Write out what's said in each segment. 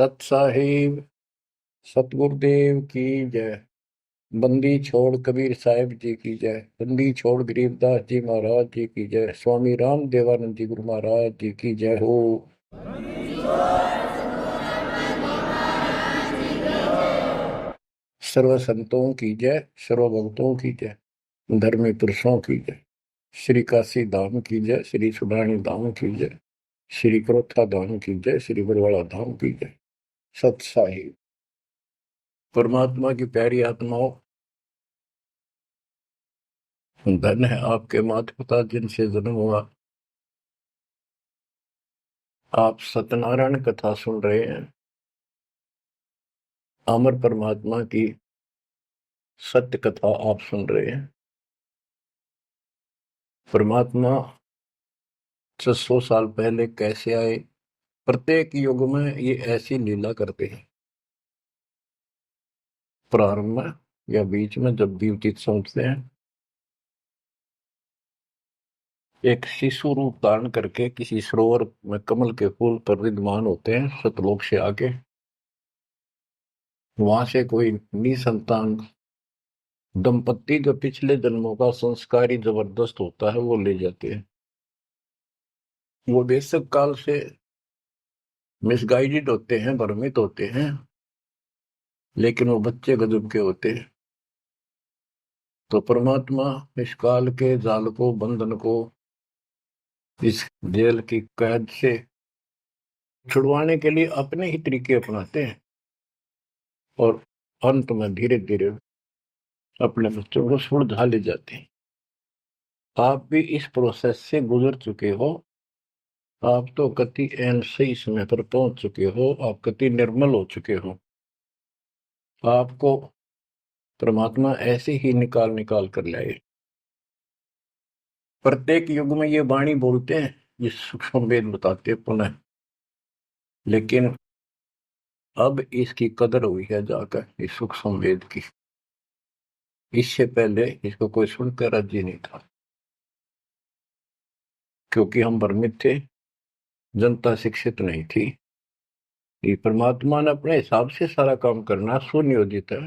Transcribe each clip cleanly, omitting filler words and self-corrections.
सत साहिब सतगुरुदेव की जय। बंदी छोड़ कबीर साहिब जी की जय। बंदी छोड़ गरीबदास जी महाराज जी की जय। स्वामी राम देवानंद जी गुरु महाराज जी की जय हो। सर्व संतों की जय, सर्व भक्तों की जय, धर्मी पुरुषों की जय। श्री काशी धाम की जय, श्री सुडानी धाम की जय, श्री क्रोथा धाम की जय, श्री बरवाड़ा धाम की जय। सत साहिब परमात्मा की प्यारी आत्माओं, धन है आपके माता पिता जिनसे जन्म हुआ। आप सत्यनारायण कथा सुन रहे हैं। अमर परमात्मा की सत्य कथा आप सुन रहे हैं। परमात्मा 600 साल पहले कैसे आए, प्रत्येक युग में ये ऐसी लीला करते हैं। प्रारंभ में या बीच में जब भी उचित समझते हैं, एक शिशु रूप धारण करके किसी सरोवर में कमल के फूल पर विद्यमान होते हैं सतलोक से आके। वहां से कोई निसंतान दंपत्ति जो पिछले जन्मों का संस्कारी जबरदस्त होता है वो ले जाते हैं। वो बेशक काल से मिसगाइडेड होते हैं, भ्रमित होते हैं, लेकिन वो बच्चे गजब के होते हैं। तो परमात्मा इस काल के जाल को, बंधन को, इस जेल की कैद से छुड़वाने के लिए अपने ही तरीके अपनाते हैं और अंत में धीरे धीरे अपने बच्चों को सुलझा ले जाते हैं। आप भी इस प्रोसेस से गुजर चुके हो। आप तो कति एन सही समय पर पहुंच चुके हो। आप कति निर्मल हो चुके हो। आपको परमात्मा ऐसे ही निकाल निकाल कर लाए। प्रत्येक युग में ये वाणी बोलते हैं, ये सूक्ष्म वेद बताते पुनः, लेकिन अब इसकी कदर हुई है जाकर इस सूक्ष्म वेद की। इससे पहले इसको कोई सुनकर राजी नहीं था, क्योंकि हम भ्रमित थे, जनता शिक्षित नहीं थी। ये परमात्मा ने अपने हिसाब से सारा काम करना सुनियोजित है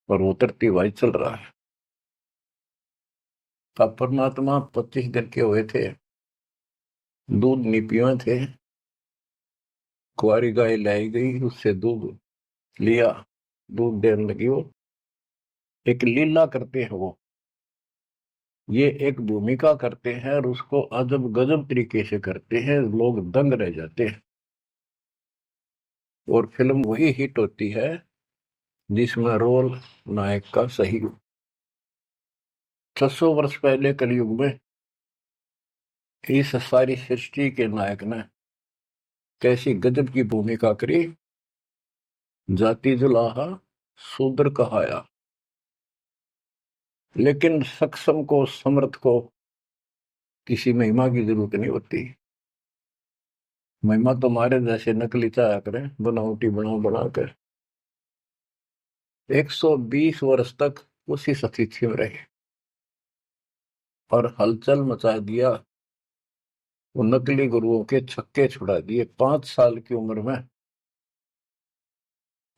और वो तरतीब चल रहा है। अब परमात्मा 25 दिन के हुए थे, दूध नहीं पिए थे। कुंवारी गाय लाई गई, उससे दूध लिया, दूध देने लगी। वो एक लीला करते हैं, वो ये एक भूमिका करते हैं और उसको अजब गजब तरीके से करते हैं, लोग दंग रह जाते हैं। और फिल्म वही हिट होती है जिसमें रोल नायक का सही हो। 600 वर्ष पहले कलयुग में इस सारी सृष्टि के नायक ने कैसी गजब की भूमिका करी। जाति जुलाहा शूद्र कहाया, लेकिन सक्षम को, समर्थ को किसी महिमा की जरूरत नहीं होती। महिमा तो हमारे जैसे नकली चाया करें, बनावटी बनाकर 120 वर्ष तक उसी स्थिति में रहे और हलचल मचा दिया। वो नकली गुरुओं के छक्के छुड़ा दिए। 5 साल की उम्र में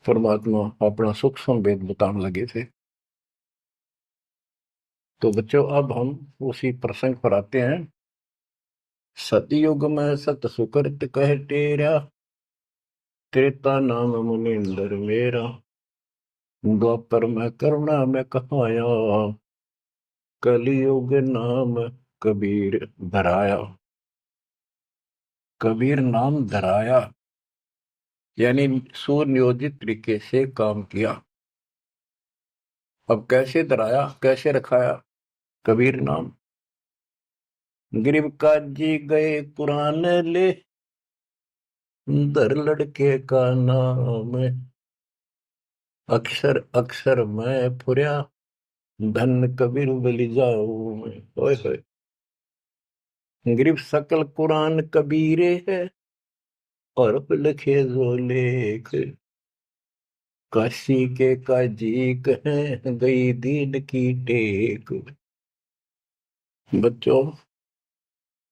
परमात्मा अपना सूक्ष्म वेद बताने लगे थे। तो बच्चों, अब हम उसी प्रसंग पर आते हैं। सतयुग में सत सुकृत कह टेरा, त्रेता नाम मुनिंदर मेरा, द्वापर में करुणा में कहाया, कलयुग नाम कबीर धराया। कबीर नाम धराया यानी सुनियोजित तरीके से काम किया। अब कैसे धराया, कैसे रखाया कबीर नाम? गरीब काजी गए कुरान ले, दर लड़के का नाम, अक्षर अक्षर मैं फुर्या, धन कबीर बलि जाऊं मैं। ओए होए, गरीब सकल कुरान कबीरे है, और लिखे जो लेख, काशी के काजी कहें गई दीन की टेक। बच्चों,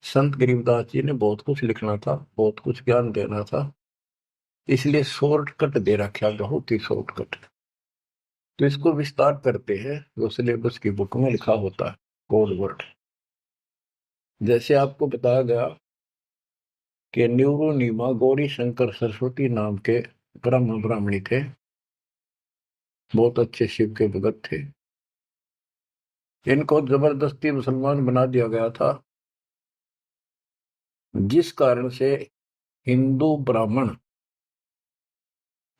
संत गरीबदास जी ने बहुत कुछ लिखना था, बहुत कुछ ज्ञान देना था, इसलिए शॉर्टकट दे रखा, बहुत ही शॉर्टकट। तो इसको विस्तार करते हैं जो सिलेबस की बुक में लिखा होता है, कोड वर्ड। जैसे आपको बताया गया कि न्यूरोनीमा गौरी शंकर सरस्वती नाम के ब्राह्मणी थे, बहुत अच्छे शिव के भगत थे। इनको जबरदस्ती मुसलमान बना दिया गया था, जिस कारण से हिंदू ब्राह्मण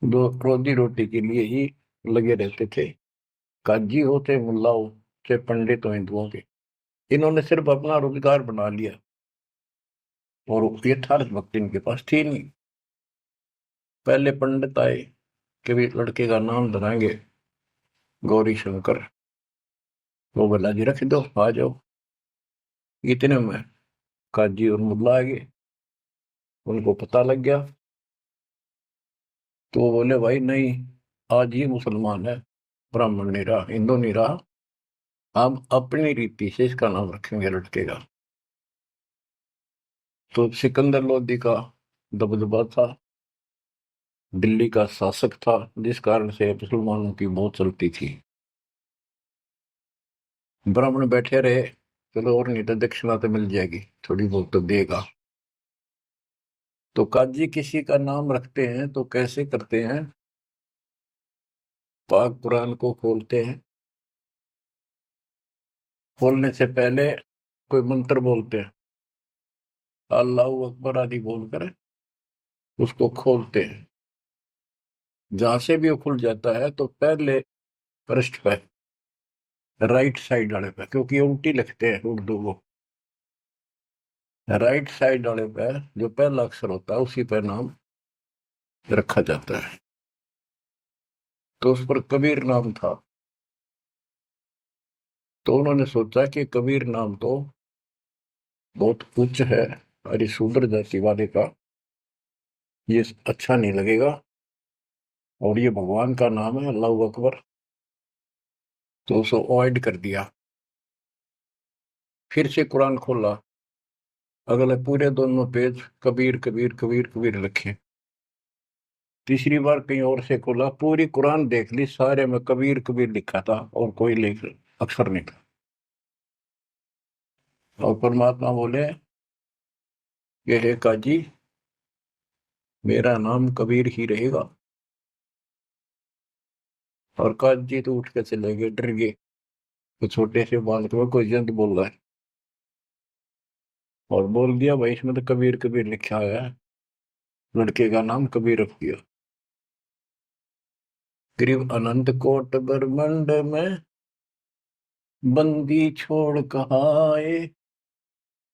दो रोजी रोटी के लिए ही लगे रहते थे, काजी हो चाहे मुल्ला हो चाहे पंडित हो हिंदुओं के। इन्होंने सिर्फ अपना रोजगार बना लिया और यथार्थ भक्ति इनके पास थी नहीं। पहले पंडित आए कि भी लड़के का नाम धराएंगे गौरी शंकर, वो बोला जी रख दो, आ जाओ। इतने में काजी और मुल्ला आ गए, उनको पता लग गया, तो वो बोले भाई नहीं, आज ही मुसलमान है, ब्राह्मण नहीं रहा, हिंदू नहीं रहा, हम अपनी रीति से इसका नाम रखेंगे लड़के का। तो सिकंदर लोदी का दबदबा था, दिल्ली का शासक था, जिस कारण से मुसलमानों की बहुत चलती थी। ब्राह्मण बैठे रहे, चलो और नहीं तो दक्षिणा तो मिल जाएगी, थोड़ी बहुत तो देगा। तो काजी किसी का नाम रखते हैं तो कैसे करते हैं, पाक कुरान को खोलते हैं, खोलने से पहले कोई मंत्र बोलते हैं, अल्लाह अकबर आदि बोलकर उसको खोलते हैं। जहां से भी वो खुल जाता है तो पहले पृष्ठ पे, राइट साइड वाले पे, क्योंकि उल्टी लिखते हैं उर्दू को, राइट साइड वाले पे जो पहला अक्षर होता है उसी पर नाम रखा जाता है। तो उस पर कबीर नाम था। तो उन्होंने सोचा कि कबीर नाम तो बहुत उच्च है, अरे शूद्र जाति वाले का ये अच्छा नहीं लगेगा, और ये भगवान का नाम है अल्लाह अकबर, तो उसको अवॉइड कर दिया। फिर से कुरान खोला, अगले पूरे दोनों पेज कबीर कबीर कबीर कबीर लिखे। तीसरी बार कहीं और से खोला, पूरी कुरान देख ली, सारे में कबीर कबीर लिखा था और कोई लिख अक्षर नहीं था। और परमात्मा बोले ये है काजी, मेरा नाम कबीर ही रहेगा। और काजी तो उठ के चले गए, डर गए, तो छोटे से बालक में कोई जंत बोल रहा है, और बोल दिया भाई इसमें तो कबीर कबीर लिखा है, लड़के का नाम कबीर रख दिया। करीब अनंत कोट ब्रह्मंड में बंदी छोड़ कहाए,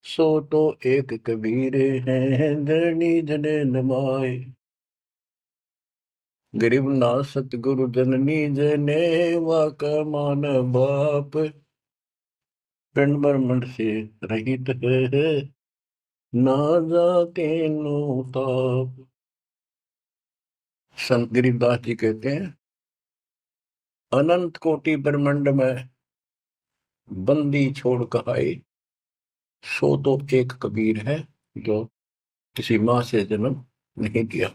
सो तो एक कबीर है धरणी जने नमाए। गरीब ना सतगुरु जननी जने वाका मान बाप, पिंड ब्रह्मंड से रहित है ना जाके नो ताप। संत गरीबदास जी कहते हैं अनंत कोटि ब्रह्मंड में बंदी छोड़ कहाए, सो तो एक कबीर है जो किसी माँ से जन्म नहीं किया।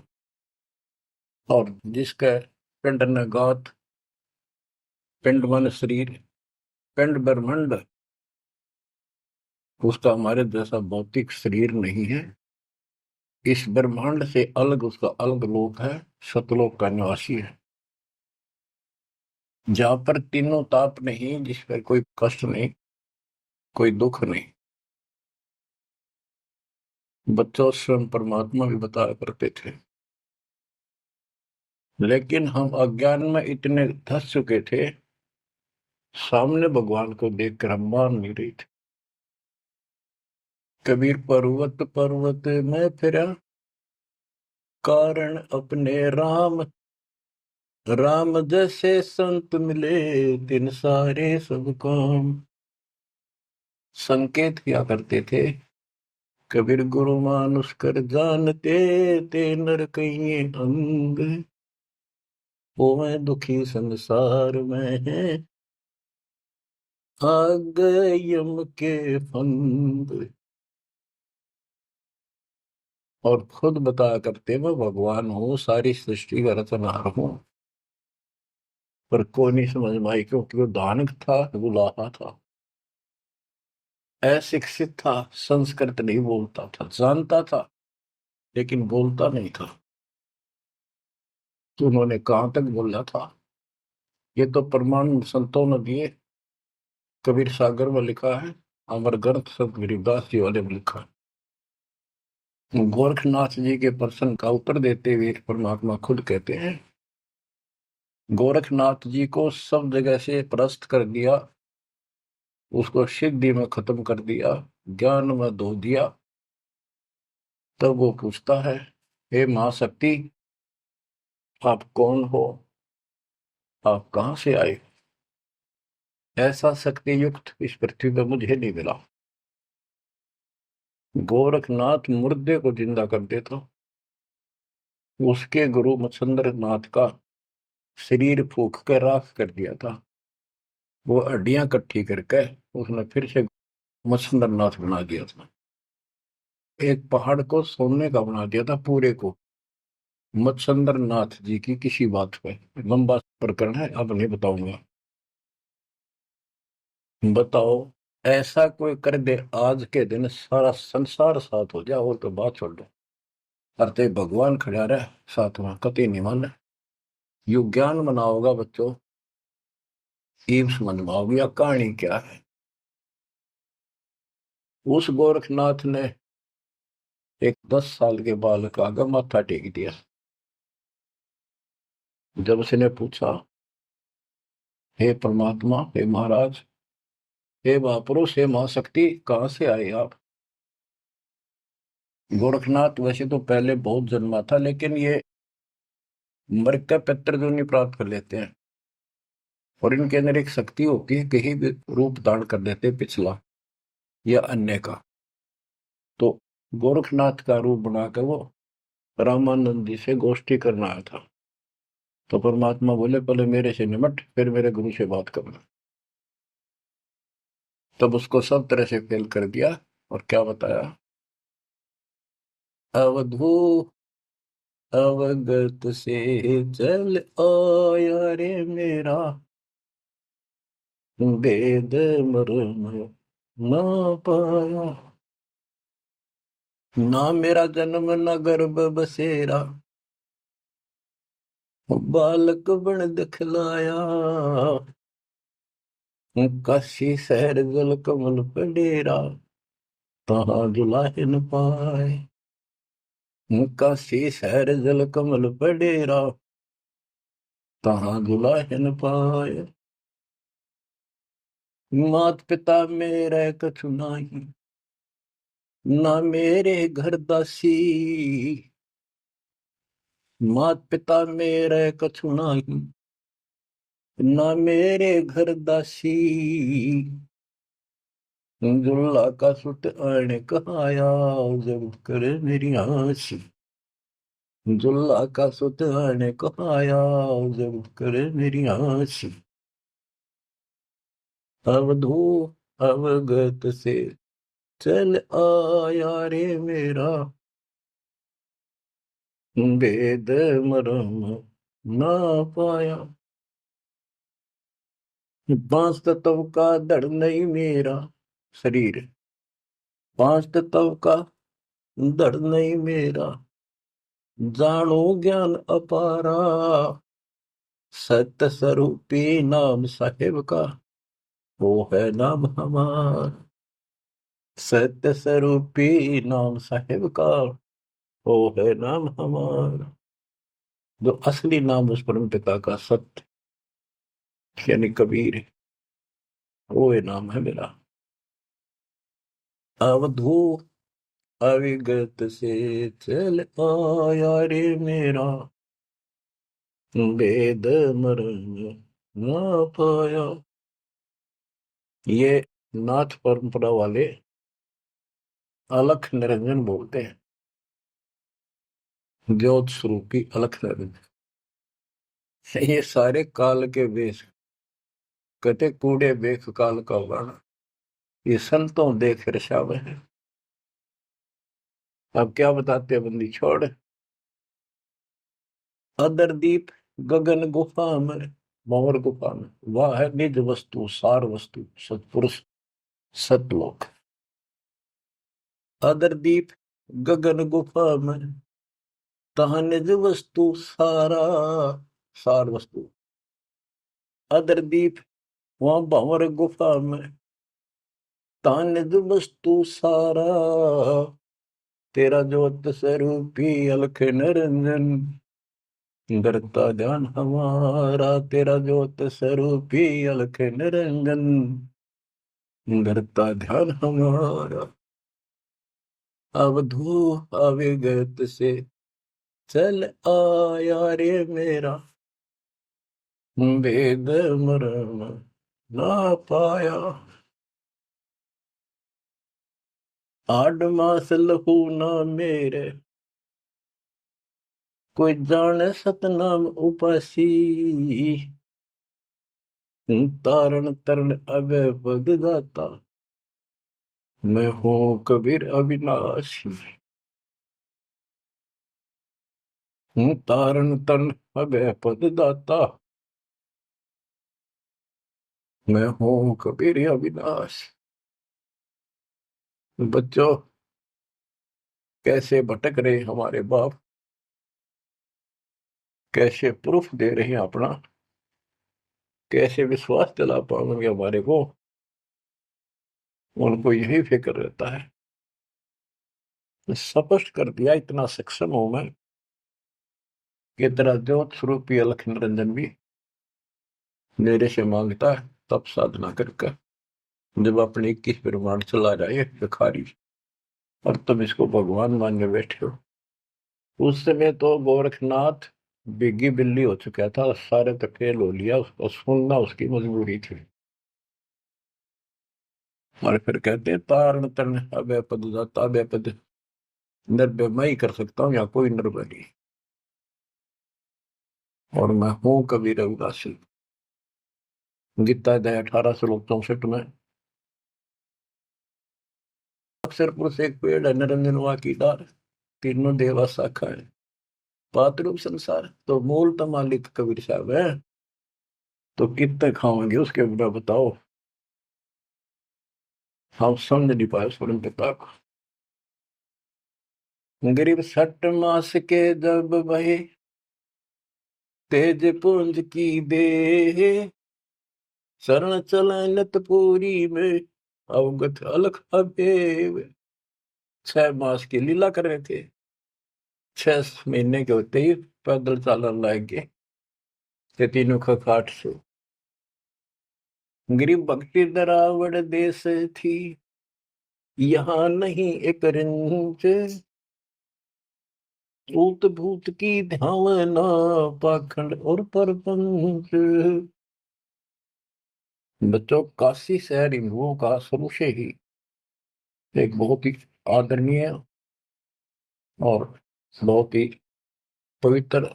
और जिसका पिंड न गात, पिंड मन शरीर, पिंड ब्रह्मंड, उसका हमारे जैसा भौतिक शरीर नहीं है, इस ब्रह्मांड से अलग उसका अलग लोक है, सतलोक का निवासी है, जहां पर तीनों ताप नहीं, जिस पर कोई कष्ट नहीं, कोई दुख नहीं। बच्चों स्वयं परमात्मा भी बताया करते थे, लेकिन हम अज्ञान में इतने धस चुके थे, सामने भगवान को देखकर हम मान नहीं रहे थे। कबीर पर्वत पर्वत में फिरा, कारण अपने राम, राम जैसे संत मिले तिन सारे सब काम। संकेत किया करते थे, कबीर गुरु मानुष कर जानते, ते नर कहिए अंग, वो मैं दुखी संसार में है, आ गए यम के फंद। और खुद बताया करते मैं भगवान हूँ, सारी सृष्टि का रचनहार हूँ। पर कोई नहीं समझ में आई, क्योंकि वो धानक था, गुलाहा था, अशिक्षित था, संस्कृत नहीं बोलता था, जानता था लेकिन बोलता नहीं था। तो उन्होंने कहाँ तक बोला था, ये तो प्रमाण संतों ने दिए। कबीर सागर में लिखा है, अमर ग्रंथ संत गरीबदास जी वाले में लिखा है। गोरखनाथ जी के प्रश्न का उत्तर देते हुए परमात्मा खुद कहते हैं, गोरखनाथ जी को सब जगह से परास्त कर दिया, उसको सिद्धि में खत्म कर दिया, ज्ञान में धो दिया। तब वो पूछता है, हे महाशक्ति, आप कौन हो, आप कहाँ से आए? ऐसा शक्ति युक्त इस पृथ्वी पर मुझे नहीं मिला। गोरखनाथ मुर्दे को जिंदा कर देता, उसके गुरु मच्छिंद्र नाथ का शरीर फूक कर राख कर दिया था। वो हड्डियां इकट्ठी करके उसने फिर से मच्छिंद्र नाथ बना दिया था। एक पहाड़ को सोने का बना दिया था पूरे को। मच्छिंद्र नाथ जी की किसी बात पे लंबा प्रकरण है, अब नहीं बताऊंगा। बताओ, ऐसा कोई कर दे आज के दिन सारा संसार साथ हो जाए, और तो बात छोड़ दो, अरे भगवान खड़ा रहे साथ में, कति नहीं माने। यु ज्ञान बनाओगा बच्चों, ईब समझ में आओगी या कहानी क्या है। उस गोरखनाथ ने एक 10 साल के बालक आगे माथा टेक दिया। जब उसने पूछा, हे परमात्मा, हे महाराज, हे महापुरुष, हे महाशक्ति, कहाँ से आए आप? गोरखनाथ वैसे तो पहले बहुत जन्मा था, लेकिन ये मर का पितृजन्य प्राप्त कर लेते हैं, और इनके अंदर एक शक्ति होती है, कहीं भी रूप धारण कर लेते हैं, पिछला या अन्य का। तो गोरखनाथ का रूप बनाकर वो रामानंद जी से गोष्ठी करना आया था। तो परमात्मा बोले, पहले मेरे से निमट, फिर मेरे गुरु से बात करना। तब उसको सब तरह से फेल कर दिया, और क्या बताया, अवधू अवगत से चल आया रे मेरा, वेद मर्म ना पाया, ना मेरा जन्म न गर्भ बसेरा, बालक बन दिखलाया, काशी शहर जल कमल पे डेरा, तहाँ दुलाहिन पाए। काशी शहर जल कमल पे डेरा, तहाँ दुलाहिन पाए। मात पिता मेरे कछु नाही, ना मेरे घर दासी, मात पिता मेरे कछु नाही, ना मेरे घर दासी, दुल्ला का सुत आने कहाया, जब करे मेरी आसी, दुल्ला का सुत आने कहाया, जब करे मेरी आसी, अवधू अवगत से चल आया रे मेरा, वेद मरम ना पाया। पांच तत्व का धड़ नहीं मेरा शरीर, पांच तत्व का धड़ नहीं मेरा, जानो ज्ञान अपारा, सत्य स्वरूपी नाम साहेब का, वो है नाम हमारा। सत्य स्वरूपी नाम साहेब का, वो है नाम हमारा। जो असली नाम उस परम पिता का सत्य यानी कबीर है, वो ये नाम है मेरा। अवधू अविगत से चल आया रे मेरा, वेद मरण ना पाया। ये नाथ परंपरा वाले अलख निरंजन बोलते हैं, ज्योत स्वरूपी अलख निरंजन। ये सारे काल के वेश, कहते कूड़े बेख काल का वर्ण, ये संतों देख रशाव है। अब क्या बताते हैं बंदी छोड़। अदर दीप गगन गुफा में, भंवर गुफा में, वह है निज वस्तु सार वस्तु सतपुरुष सतलोक। अदर दीप गगन गुफा में, तहाँ निज वस्तु सारा सार वस्तु। अदर दीप वहां भंवर गुफा में, तहाँ निज वस्तु सारा। तेरा ज्योत स्वरूपी अलख निरंजन, करता ध्यान हमारा। तेरा ज्योत स्वरूपी अलख निरंजन, करता ध्यान हमारा। अवधू अविगत से चल आया रे मेरा, वेद मरण ना पाया। आठ मास लहू ना मेरे, कोई जाने सतनाम उपासी। तारण तरण अभय पद दाता, मैं हूँ कबीर अविनाशी। हूँ तारण तरण अभय पद दाता, मैं हूँ कबीर अविनाशी। बच्चों, कैसे भटक रहे हमारे बाप, कैसे प्रूफ दे रहे हैं अपना, कैसे विश्वास दिला पाएंगे हमारे को। उनको यही फिक्र रहता है। स्पष्ट कर दिया, इतना सक्षम हूं मैं कि तेरा ज्योत स्वरूपी अलख निरंजन भी मेरे से मांगता है तब साधना करके। जब अपने 21 ब्रह्मांड चला जाए भिखारी, और तुम इसको भगवान मानने बैठे हो। उस समय तो गोरखनाथ बिग्गी बिल्ली हो चुका था, सारे तो खेल हो लिया, उसको सुनना उसकी मजबूरी थी। और फिर कहते हैं तारण तरण अभय पद दाता, अभय पद निर्भय मैं ही कर सकता हूँ, या कोई निर्भय नहीं। और मैं हूं कबीर रविदासी। गीता अध्याय 18 श्लोक 64 में, अक्षर पुरुष एक पेड़ है, निरंजन वा की डार, तीनों देवा शाखा है, पातरूप संसार। तो मूल तो मालिक कबीर साहब है, तो कितने खाओगे उसके बिना बताओ। हम समझ नहीं पाए स्वयं पिता को। गरीब 60 मास के जब वही, तेज पुंज की दे, शरण चले नित पूरी में, अवगत अलख अभेव। 6 मास की लीला कर रहे थे, 6 महीने के होते ही पैदल चालन लग गए ते तीनों खखाट से। गरीब भक्ति दरावड़ देश थी, यहाँ नहीं एक रिंच, ऊत भूत की ध्यावना, पाखंड और परपंच। बच्चों, काशी शहर हिंदुओं का शुरू से ही एक बहुत ही आदरणीय और बहुत ही पवित्र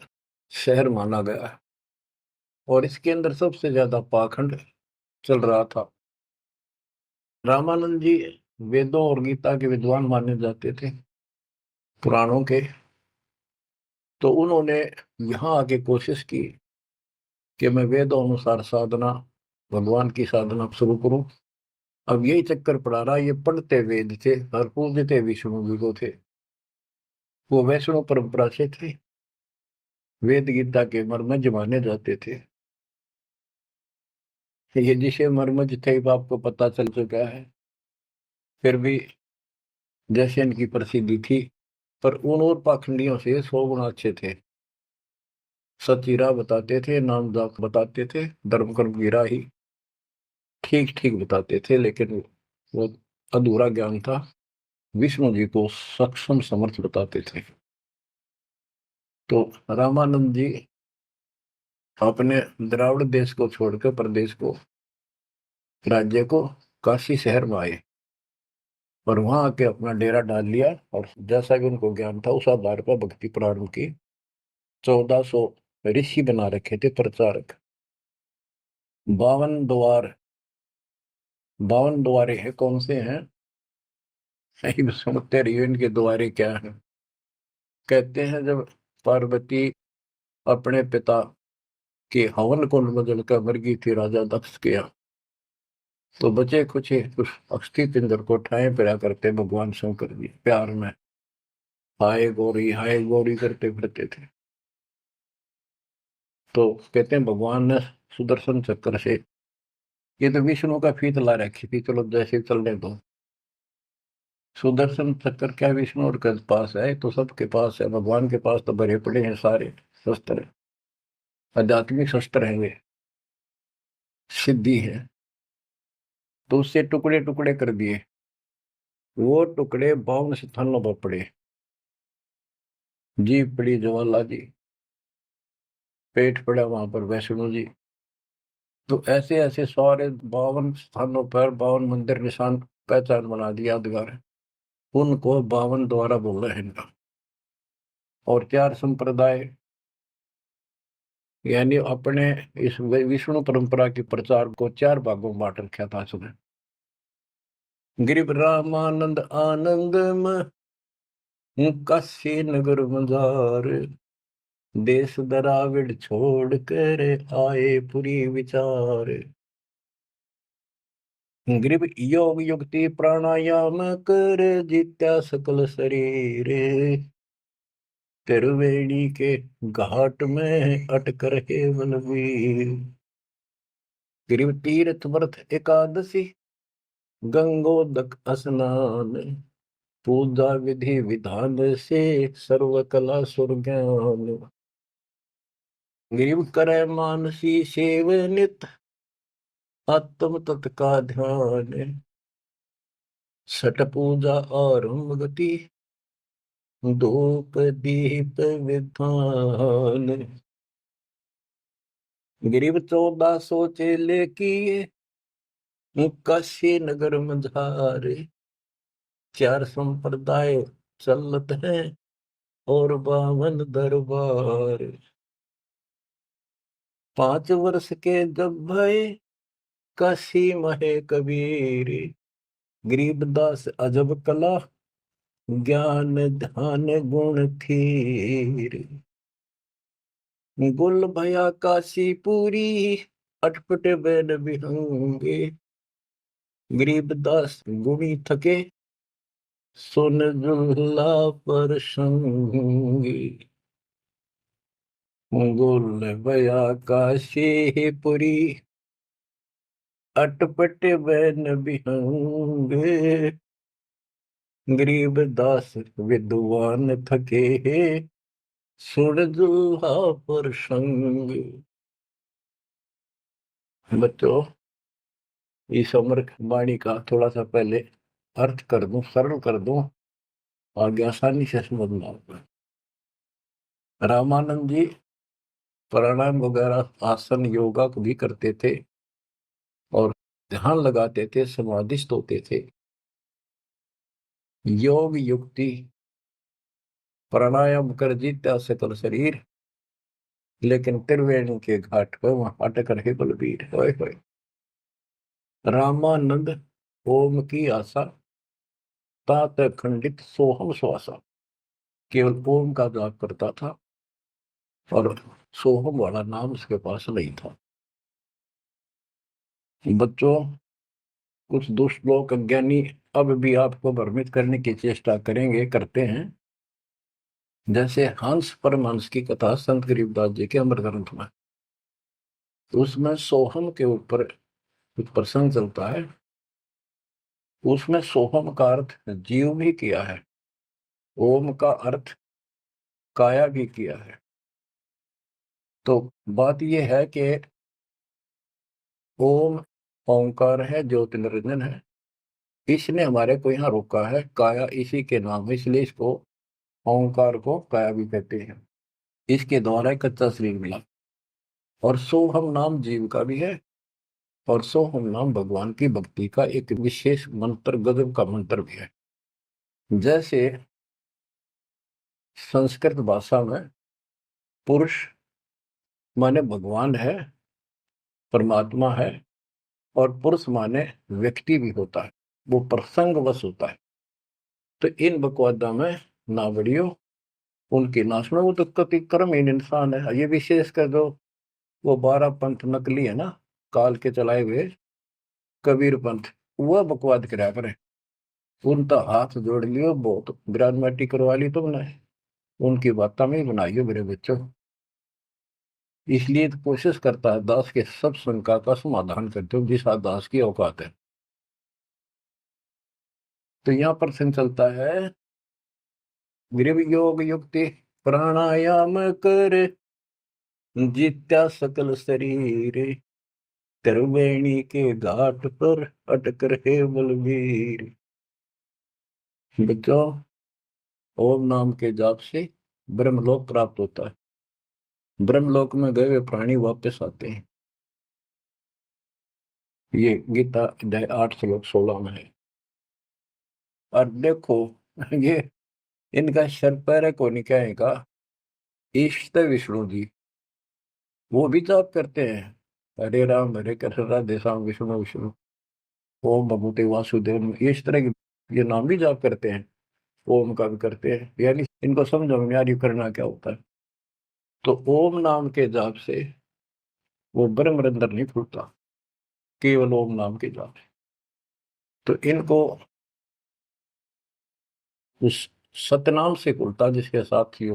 शहर माना गया है। और इसके अंदर सबसे ज्यादा पाखंड चल रहा था। रामानंद जी वेदों और गीता के विद्वान माने जाते थे, पुराणों के। तो उन्होंने यहाँ आके कोशिश की कि मैं वेदों अनुसार साधना, भगवान की साधना शुरू करूं। अब यही चक्कर पड़ा रहा, ये पढ़ते वेद थे और पूजते विष्णु जी को थे। वो वैष्णव परंपरा से थे, वेद गीता के मर्मज्ञ माने जाते थे। ये जिसे मर्मज्ञ थे आपको पता चल चुका है। फिर भी जैसे इनकी प्रसिद्धि थी, पर उन और पाखंडियों से 100 गुना अच्छे थे। सतीरा बताते थे, नाम जाप बताते थे, धर्म कर्म की राही ठीक ठीक बताते थे, लेकिन वो अधूरा ज्ञान था। विष्णु जी को सक्षम समर्थ बताते थे। तो रामानंद जी अपने द्राविड़ देश को छोड़कर प्रदेश को, राज्य को, काशी शहर में आए और वहां आके अपना डेरा डाल लिया। और जैसा कि उनको ज्ञान था उस आधार पर भक्ति प्रारंभ की। 1400 ऋषि बना रखे थे प्रचारक। 52 द्वार, 52 द्वारे हैं, कौन से हैं? नहीं सुनते रहिए इनके द्वारे क्या है। कहते हैं जब पार्वती अपने पिता के हवन कुंड में जलकर मर गई थी राजा दक्ष के यहाँ, तो बचे कुछ ही उस अस्थि पिंजर को ठाए पिरा करते भगवान शंकर जी प्यार में हाय गौरी करते फिरते थे। तो कहते हैं भगवान ने सुदर्शन चक्र से, ये तो विष्णु का फीत ला रखी थी, चलो जैसे चलने दो। सुदर्शन चक्र क्या विष्णु और के पास है, तो सबके पास है, भगवान के पास तो भरे पड़े हैं सारे शस्त्र, आध्यात्मिक शस्त्र हैं वे, सिद्धि है। तो उससे टुकड़े टुकड़े कर दिए, वो टुकड़े 52 स्थानों पर पड़े। जीभ पड़ी ज्वाला जी, पेट पड़ा वहां पर वैष्णो जी। तो ऐसे ऐसे सारे 52 स्थानों पर 52 मंदिर निशान पहचान बना दिया यादगार, उनको 52 द्वारा बोला है इनका। और 4 संप्रदाय, यानी अपने इस विष्णु परंपरा के प्रचार को 4 भागों में बांट रखा था उसने। गिरिव रामानंद आनंद काशी नगर मजार, देश दराविड छोड़ कर आए पुरी विचार। ग्रीव योग युक्ति प्राणायाम कर जित्या सकल शरीर, त्रिवेणी के घाट में अटक रहे बलवीर। ग्रीव तीर्थ व्रत एकादशी, गंगोदक स्नान, पूजा विधि विधान से सर्व कला सुर ज्ञान। ग्रीव करे मानसी सेव नित, आत्म तत् का ध्यान, छठ पूजा आरंभ गति, धूप दीप विधान। ग्रीव 1400 चेले किए, काशी नगर मझारे, 4 संप्रदाय चलत है और 52 दरबार। 5 वर्ष के जब भय काशी महे कबीर, गरीबदास अजब कला ज्ञान ध्यान गुण थीर। गुल भया काशी पूरी, अटपट बैन बिहंगे, गरीबदास गुणी थके सुन जुल्ला पर संगी। गुल भया काशी पुरी, अटपट बैन बिहंगे, गरीबदास विद्वान थके सुन जुल्हा पर संग। बच्चों, इस अमर वाणी का थोड़ा सा पहले अर्थ कर दूं, सरल कर दूं, आगे आसानी से समझ में आएगा। रामानंद जी प्राणायाम वगैरह आसन योगा को भी करते थे और ध्यान लगाते थे, समाधिस्थ होते थे। योग युक्ति प्राणायाम कर जीत्या सकल शरीर, लेकिन त्रिवेणी के घाट पर वहां अटक रहे बलबीर। होए होए। रामानंद ओम की आशा, तात खंडित सोहम श्वासा, केवल ओम का जाप करता था और सोहम वाला नाम उसके पास नहीं था। बच्चों, कुछ दुष्ट लोग अज्ञानी अब भी आपको भ्रमित करने की चेष्टा करेंगे, करते हैं। जैसे हंस परमहंस की कथा संत गरीबदास जी के अमर ग्रंथ में, उसमें सोहम के ऊपर कुछ प्रसंग चलता है। उसमें सोहम का अर्थ जीव भी किया है, ओम का अर्थ काया भी किया है। तो बात यह है कि ओम ओंकार है, ज्योति निरंजन है, इसने हमारे को यहाँ रोका है। काया इसी के नाम है, इसलिए इसको ओंकार को काया भी कहते हैं। इसके द्वारा एक कच्चा शरीर मिला। और सोहम नाम जीव का भी है, और सोहम नाम भगवान की भक्ति का एक विशेष मंत्र, गजब का मंत्र भी है। जैसे संस्कृत भाषा में पुरुष माने भगवान है, परमात्मा है, और पुरुष माने व्यक्ति भी होता है, वो प्रसंगवश होता है। तो इन बकवादा में ना बढ़ियो, उनकी ना सुनो। वो तो कति कर्महीन इंसान है। ये विशेष कर दो, वो 12 पंथ नकली है ना, काल के चलाए हुए कबीर पंथ, वह बकवाद करा करे। उनका हाथ जोड़ लियो, बहुत ग्राजमाटी करवा ली तुमने, उनकी बातों में ही बनाइयो मेरे बच्चों। इसलिए तो कोशिश करता है दास के सब शंका का समाधान करते हो, जिस दास की औकात है। तो यहाँ पर प्रश्न चलता है, गृह योग युक्ति प्राणायाम कर, जित्या सकल शरीर, त्रिवेणी के घाट पर अटक रहे बलवीर। बच्चों, ओम नाम के जाप से ब्रह्मलोक प्राप्त होता है। ब्रह्मलोक में गए हुए प्राणी वापस आते हैं। ये गीता अध्याय 8 श्लोक 16 में है। और देखो, ये इनका शर पैर को निकाय का इष्ट विष्णु जी, वो भी जाप करते हैं, हरे राम हरे कृष्ण राधे श्याम विष्णु विष्णु ओम भगवते वासुदेव, इस तरह के ये नाम भी जाप करते हैं, ओम का भी करते हैं। यानी इनको समझो में यार ये करना क्या होता है। तो ओम नाम के जाप से वो ब्रह्म रंध्र नहीं खुलता, केवल ओम नाम के जाप से। तो इनको उस सतनाम से खुलता, जिसके साथ ही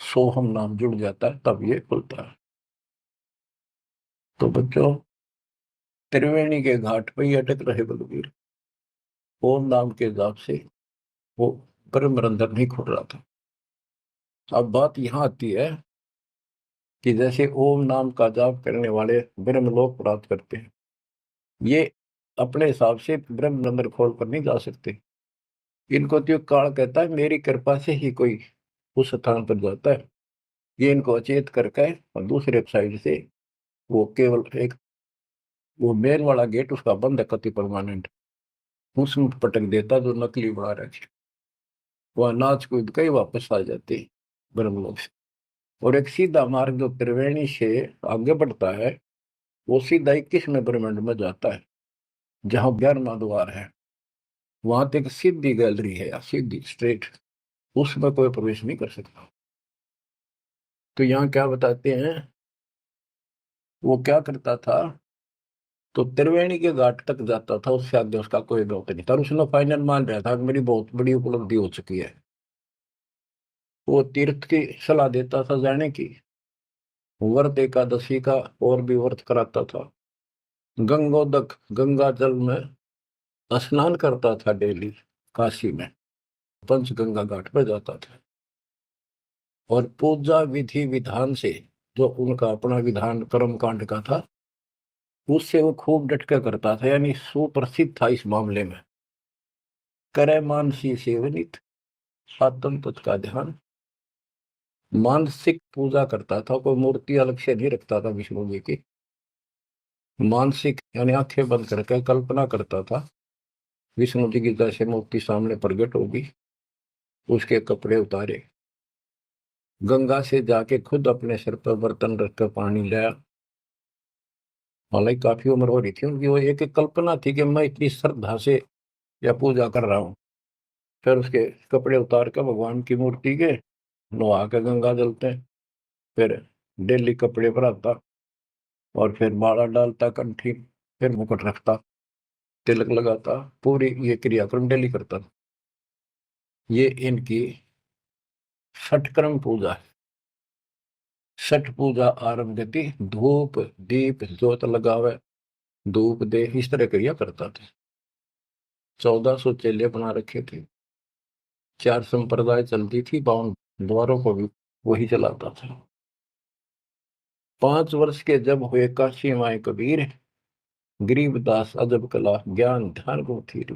सोहम नाम जुड़ जाता है, तब ये खुलता है। तो बच्चों, त्रिवेणी के घाट पर ही अटक रहे बलवीर, ओम नाम के जाप से वो ब्रह्म रंध्र नहीं खुल रहा था। अब बात यहाँ आती है कि जैसे ओम नाम का जाप करने वाले ब्रह्मलोक प्राप्त करते हैं, ये अपने हिसाब से ब्रह्म रंध्र खोल कर नहीं जा सकते। इनको तो काल कहता है मेरी कृपा से ही कोई उस स्थान पर जाता है। ये इनको अचेत करके और दूसरे साइड से वो केवल एक वो मेन वाला गेट उसका बंद है कति परमानेंट, उसमें पटक देता जो नकली बना रखे, वह नाच कूद के ही वापस आ जाते ब्रह्मलोक से। और एक सीधा मार्ग जो त्रिवेणी से आगे बढ़ता है, वो सीधा 21वें ब्रह्मांड में जाता है, जहां 11वां द्वार है। वहां तक सीधी गैलरी है, या सीधी स्ट्रेट, उसमें कोई प्रवेश नहीं कर सकता। तो यहाँ क्या बताते हैं, वो क्या करता था, तो त्रिवेणी के घाट तक जाता था, उससे आगे उसका कोई दौत नहीं था। और उसने फाइनल मान रहा था कि मेरी बहुत बड़ी उपलब्धि हो चुकी है। वो तीर्थ की सलाह देता था जाने की, व्रत एकादशी का और भी व्रत कराता था, गंगोदक गंगा जल में स्नान करता था डेली काशी में, पंचगंगा घाट पर जाता था। और पूजा विधि विधान से, जो उनका अपना विधान कर्म कांड का था, उससे वो खूब डटका करता था, यानी सुप्रसिद्ध था इस मामले में। करे मानसी सेवनित आत्म तत् का ध्यान, मानसिक पूजा करता था, कोई मूर्ति अलग से नहीं रखता था विष्णु जी की। मानसिक यानी आंखें बंद करके कल्पना करता था विष्णु जी की जैसे मूर्ति सामने प्रकट होगी, उसके कपड़े उतारे, गंगा से जाके खुद अपने सिर पर बर्तन रखकर पानी लाया। हालांकि काफी उम्र हो रही थी उनकी, वो एक कल्पना थी कि मैं इतनी श्रद्धा से या पूजा कर रहा हूँ। फिर उसके कपड़े उतार कर भगवान की मूर्ति के नहा के गंगा जलते हैं, फिर डेली कपड़े पर आता, और फिर माला डालता कंठी, फिर मुकुट रखता, तिलक लगाता, पूरी ये क्रियाक्रम डेली करता। ये इनकी षटक्रम पूजा है। छठ पूजा आरंभ गति, धूप दीप ज्योत लगावे, धूप दे, इस तरह क्रिया करता था। 1400 चेले बना रखे थे, 4 संप्रदाय चलती थी, 52 द्वारों को भी वही चलाता था। 5 वर्ष के जब हुए काशी माए कबीर, गरीबदास अजब कला ज्ञान ध्यान को थीर।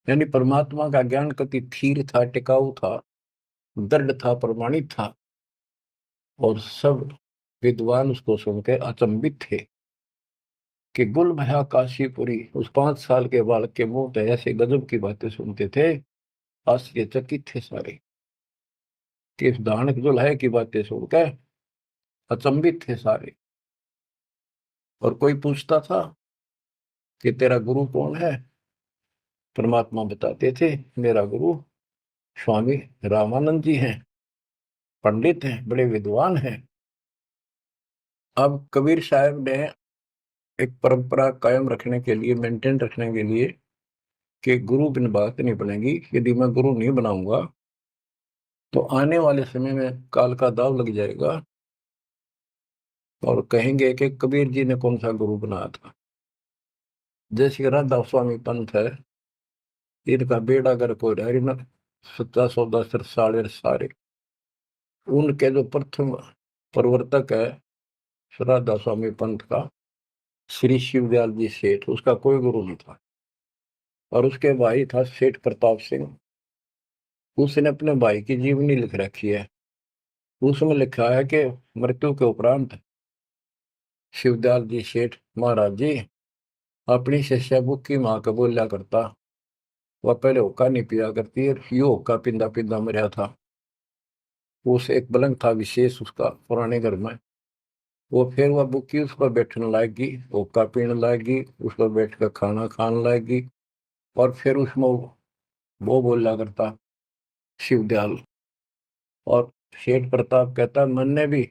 यानी परमात्मा का ज्ञान कति थीर था, टिकाऊ था, दृढ़ था, प्रमाणित था, और सब विद्वान उसको सुनकर अचंभित थे कि गुल भया काशीपुरी। उस 5 साल के बालक के मुंह पे ऐसे गजब की बातें सुनते थे, आश्चर्यचकित थे सारे कि इस दानक जुल्हे की बातें सुनकर अचंभित थे सारे। और कोई पूछता था कि तेरा गुरु कौन है, परमात्मा बताते थे मेरा गुरु स्वामी रामानंद जी हैं, पंडित हैं, बड़े विद्वान हैं। अब कबीर साहब ने एक परंपरा कायम रखने के लिए, मेंटेन रखने के लिए, कि गुरु बिन बात नहीं बनेगी, यदि मैं गुरु नहीं बनाऊंगा तो आने वाले समय में काल का दाव लग जाएगा और कहेंगे कि कबीर जी ने कौन सा गुरु बनाया था। जैसे राधा स्वामी पंथ है, इनका बेड़ा अगर कोई रह न, सच्चा सौदा सिर साड़े सारे, उनके जो प्रथम प्रवर्तक है राधा स्वामी पंथ का, श्री शिवदयाल जी सेठ, उसका कोई गुरु नहीं था। और उसके भाई था सेठ प्रताप सिंह, उसने अपने भाई की जीवनी लिख रखी है। उसमें लिखा है कि मृत्यु के उपरांत शिवदयाल जी सेठ महाराज जी अपनी शिष्या बुक्की माँ का बोलिया करता, वह पहले हुक्का नहीं पिया करती है, यो हुक्का पिंदा पिंदा मरा था। उस एक पलंग था विशेष उसका पुराने घर में, वो फिर वह बुक्की उस पर बैठने लाएगी, हुक्का पीने लाएगी, उस पर बैठ कर खाना खाने लाएगी। और फिर उसमें वो बोला करता शिवदयाल। और सेठ प्रताप कहता, मन ने भी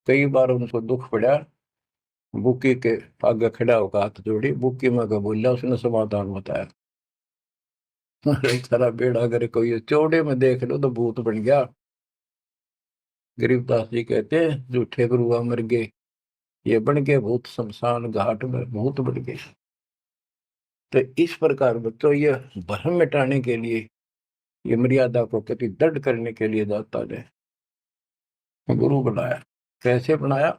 कई बार उनको दुख पड़ा, बुक्की के आगे खड़ा होकर हाथ जोड़ी, बुक्की में का बोलिया, उसने समाधान बताया। अरे सारा बेड़ा अगर कोई चौड़े में देख लो तो भूत बन गया। गरीबदास जी कहते हैं, झूठे गुरु मर गए, ये बन गए भूत, शमशान घाट में भूत बन गए। तो इस प्रकार बच्चों, ये भ्रम मिटाने के लिए, ये मर्यादा को कति दृढ़ करने के लिए दाता ने गुरु बनाया। कैसे बनाया?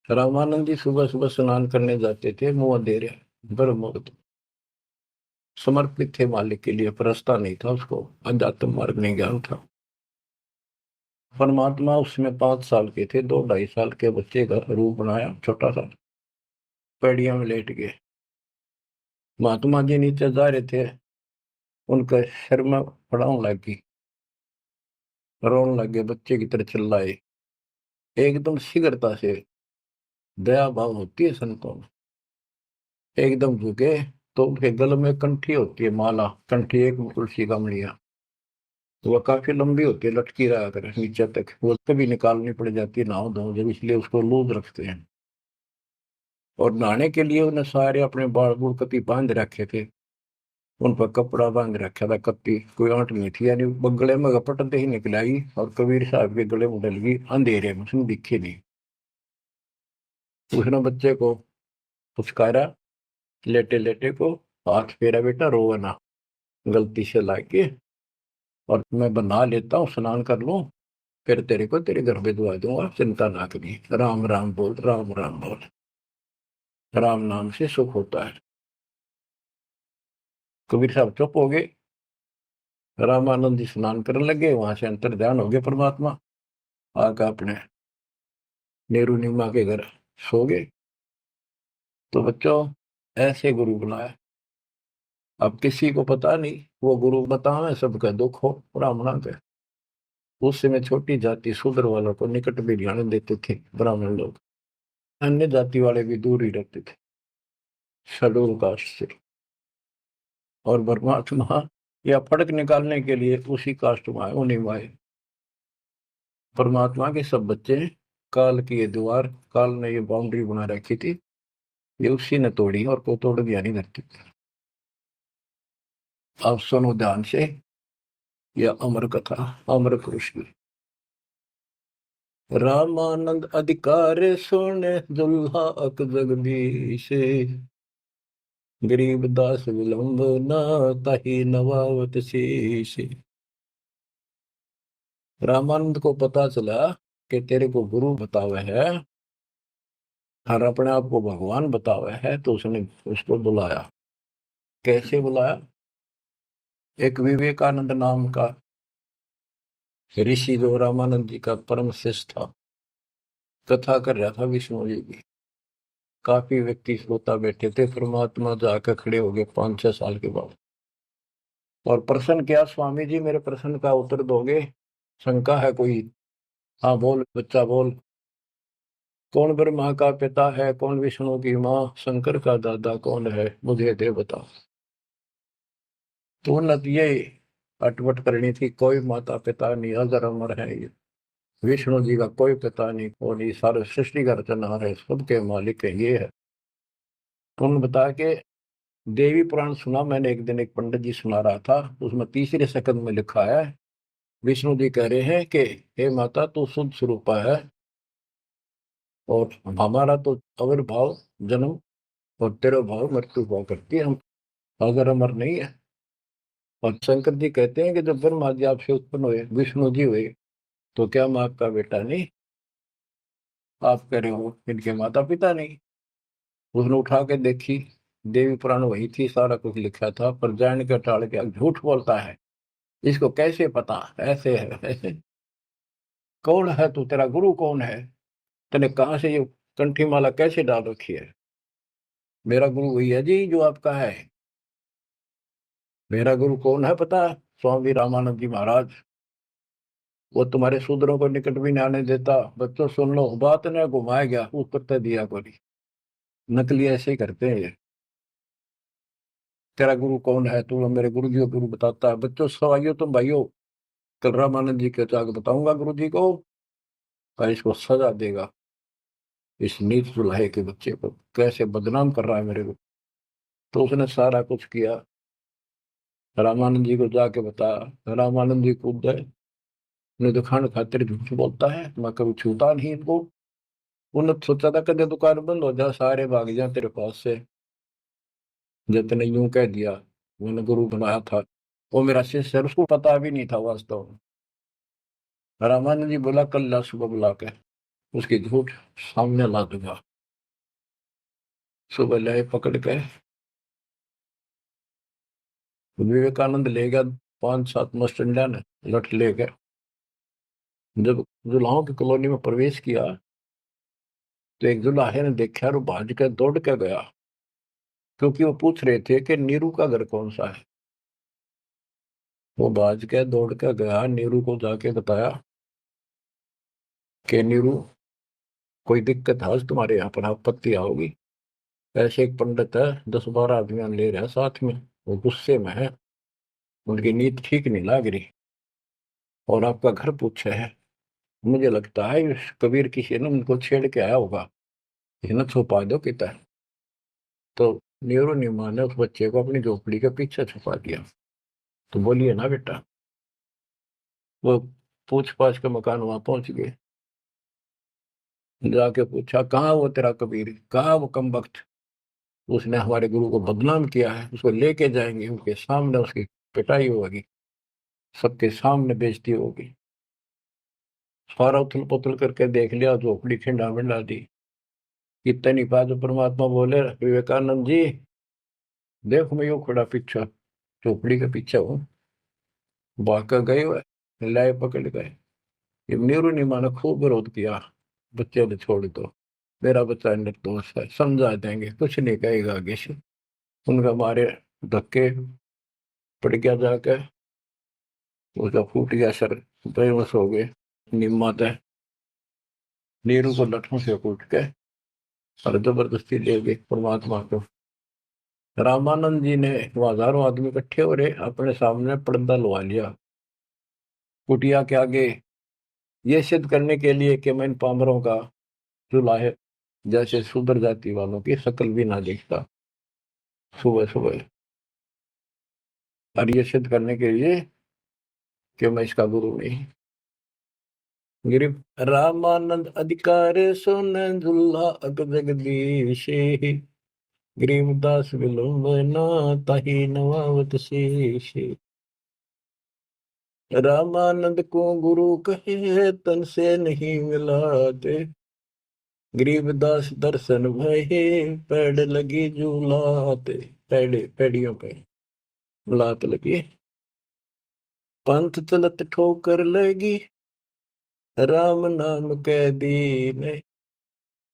रामानंद जी सुबह सुबह स्नान करने जाते थे, मुंह अंधेरे, ब्रह्म मुहूर्त, समर्पित थे मालिक के लिए, परस्ता नहीं था उसको, अध्यात्म मार्ग नहीं ज्ञान था। परमात्मा उसमें 5 साल के थे, 2 ढाई साल के बच्चे का रूप बनाया, छोटा सा, पैड़िया में लेट गए। महात्मा जी नीचे जा रहे थे, उनका सिर में पड़ाव लगी, रोने लगे, बच्चे की तरह चिल्लाए। एकदम शीघ्रता से, दया भाव होती है संतों में, एकदम झुके तो उनके गले में कंठी होती है, माला कंठी, एक तुलसी का मणिया, वह काफी लंबी होती है, लटकी रहा कर नीचे तक, वो कभी निकालनी पड़ जाती है नहाओ धो जब, इसलिए उसको लूज रखते हैं। और नहाने के लिए उन्हें सारे अपने बाल बूढ़ कति बांध रखे थे, उन पर कपड़ा बांध रखा था, कत्ती कोई आंट नहीं थी, यानी गले में गपटते ही निकल आई और कबीर साहब के गले में डल गई, अंधेरे में उसने दिखे नहीं। उसने बच्चे को पुचकारा, लेटे लेटे को, हाथ फेरा, बेटा रो ना, गलती से लाके, और मैं बना लेता हूँ, स्नान कर लूं, फिर तेरे को तेरे घर भिजवा दूंगा, चिंता ना करिए, राम राम बोल, राम राम बोल, राम नाम से सुख होता है। कबीर साहब चुप हो गए। रामानंद जी स्नान करने लगे, वहां से अंतर ध्यान हो गए परमात्मा, आकर अपने नेहरू नीमा के घर सो गए। तो बच्चों, ऐसे गुरु बुलाए। अब किसी को पता नहीं, वो गुरु बतावे सबका दुख हो, ब्राह्मणा के। उस समय छोटी जाति शूद्र वालों को निकट भी जाने देते थे ब्राह्मण लोग, अन्य जाति वाले भी दूर ही रहते थे शेड्यूल कास्ट से। और परमात्मा या फर्क निकालने के लिए उसी कास्ट में आए, उन्हीं में आए। परमात्मा के सब बच्चे, काल की ये दीवार, काल ने ये बाउंड्री बना रखी थी, ये उसी ने तोड़ी, और को तोड़ दिया नहीं धरती। अब सुनो ध्यान से, यह अमर कथा, अमर पुरुष की। रामानंद अधिकार सुन, दुल्हा अक जगदीश, गरीब दास विलंब न, ताहि नवावत शीश। रामानंद को पता चला कि तेरे को गुरु बतावे है और अपने आप को भगवान बतावे है, तो उसने उसको बुलाया। कैसे बुलाया? एक विवेकानंद नाम का ऋषि, जो रामानंद जी का परम शिष्य था, कथा कर रहा था विष्णु जी की। काफी व्यक्ति श्रोता बैठे थे। परमात्मा जाकर खड़े हो गए 5-6 साल के बाद, और प्रश्न किया, स्वामी जी मेरे प्रश्न का उत्तर दोगे? शंका है कोई? हाँ बोल बच्चा बोल। कौन ब्रह्मा का पिता है, कौन विष्णु की माँ, शंकर का दादा कौन है, मुझे दे बता। तो उन्नत ये अटपट करनी थी। कोई माता पिता नहीं, अजर अमर है ये। विष्णु जी का कोई पिता नहीं, वो नहीं, सारे सृष्टि का रचनहार है, सबके मालिक है, ये है। उन्होंने बताया कि देवी पुराण सुना मैंने एक दिन, एक पंडित जी सुना रहा था, उसमें तीसरे सकंद में लिखा है, विष्णु जी कह रहे हैं कि हे माता तू शुद्ध स्वरूपा है, और हमारा तो आविर्भाव जन्म और तेरा भाव मृत्यु हुआ करती है, हम अगर अमर नहीं है। और शंकर जी कहते हैं कि जब ब्रह्मा जी आपसे उत्पन्न हुए, विष्णु जी हुए, तो क्या मैं आपका बेटा नहीं? आप कह रहे हो इनके माता पिता नहीं। उसने उठा के देखी, देवी पुराण वही थी, सारा कुछ लिखा था, पर जान के टाल के झूठ बोलता है, इसको कैसे पता ऐसे है ऐसे। कौन है तू, तेरा गुरु कौन है? तूने कहाँ से ये कंठी माला कैसे डाल रखी है? मेरा गुरु वही है जी जो आपका है। मेरा गुरु कौन है पता है? स्वामी रामानंद जी महाराज। वो तुम्हारे शूद्रों को निकट भी नहीं आने देता। बच्चों सुन लो, बात ने घुमाया गया, उत्तर तो दिया कोई। नकली ऐसे ही करते हैं ये। तेरा गुरु कौन है? तू मेरे गुरु जी को गुरु बताता है। बच्चों सवाइयो तुम भाइयों, कल रामानंद जी के जाकर बताऊंगा गुरु जी को, और इसको सजा देगा। इस नीच दुल्हे के बच्चे को कैसे बदनाम कर रहा है मेरे को। तो उसने सारा कुछ किया, रामानंद जी को जाके बताया। रामानंद जी कूद गए, उन्हें तो खान खातिर झूठ बोलता है, मैं कभी छूता नहीं इनको। उन्होंने सोचा था कदे दुकान बंद हो जा, सारे भाग जाए तेरे पास से। जितने यूं कह दिया, मैंने गुरु बनाया था, वो मेरा शिष्य है, उसको पता भी नहीं था वास्तव में। रामानंद जी बोला कल ला सुबह बुला के उसकी झूठ सामने ला दूंगा। सुबह लाए पकड़ के, विवेकानंद ले गया 5-7 मस्टंडा ने लठ ले गए। जब जुलाहों की कॉलोनी में प्रवेश किया, तो एक जुलाहे ने देखा और वो भाज के दौड़ के गया, क्योंकि वो पूछ रहे थे कि नीरू का घर कौन सा है। वो भाज के दौड़ के गया, नीरू को जाके बताया कि नीरू कोई दिक्कत है आज तुम्हारे यहाँ पर, आपत्ति आओगी? ऐसे एक पंडित है, 10-12 आदमी ले रहे हैं साथ में, वो गुस्से में है, उनकी नीयत ठीक नहीं लग रही, और आपका घर पूछे है। मुझे लगता है इस कबीर किसी ने उनको छेड़ के आया होगा, ये ना छुपा दो कितना। तो नीरू नीमा ने उस बच्चे को अपनी झोपड़ी के पीछे छुपा दिया। तो बोलिए ना बेटा, वो पूछ पाछ के मकान वहां पहुंच गए। जाके पूछा कहाँ वो तेरा कबीर, कहाँ वो कमबख्त, उसने हमारे गुरु को बदनाम किया है, उसको लेके जाएंगे, उनके सामने उसकी पिटाई होगी, सबके सामने बेइज्जती होगी। सारा उथल पुथल करके देख लिया, झोपड़ी खिंडा मिंडा दी। इतनी बात परमात्मा बोले विवेकानंद जी, देखो मैं यूं खड़ा पीछे, झोपड़ी के पीछे हूँ, भाग गए हुए, लाए पकड़ गए। ये नीरू नीमा ने खूब विरोध किया, बच्चे ने छोड़ दो, मेरा बच्चा निर्दोष है, समझा देंगे, कुछ नहीं कहेगा आगे से। उनका मारे धक्के पड़ गया जाके, उसका फूट गया सर, बेहोश हो गए। निम्मा तय नीरू को लठों से कूट के और जबरदस्ती ले गए परमात्मा को। रामानंद जी ने, वो हजारों आदमी इकट्ठे हो रहे, अपने सामने पर्दा लगा लिया कुटिया के आगे, ये सिद्ध करने के लिए कि मैं इन पामरों का चूल्हा है, जैसे शूद्र जाति वालों की शक्ल भी ना देखता सुबह सुबह, और ये सिद्ध करने के लिए कि मैं इसका गुरु नहीं। गिरी रामानंद अधिकार सुन दुल्हा अग जगदीश, गरीबदास विलंबना ताहि नवावत शेष। रामानंद को गुरु कहे तन से नहीं मिलाते, गरीबदास दर्शन भये पैड़ लगी झूलाते। पैड़ियों पे लात लगी, पंथ चलत ठोकर लगी, राम नाम कै दीन,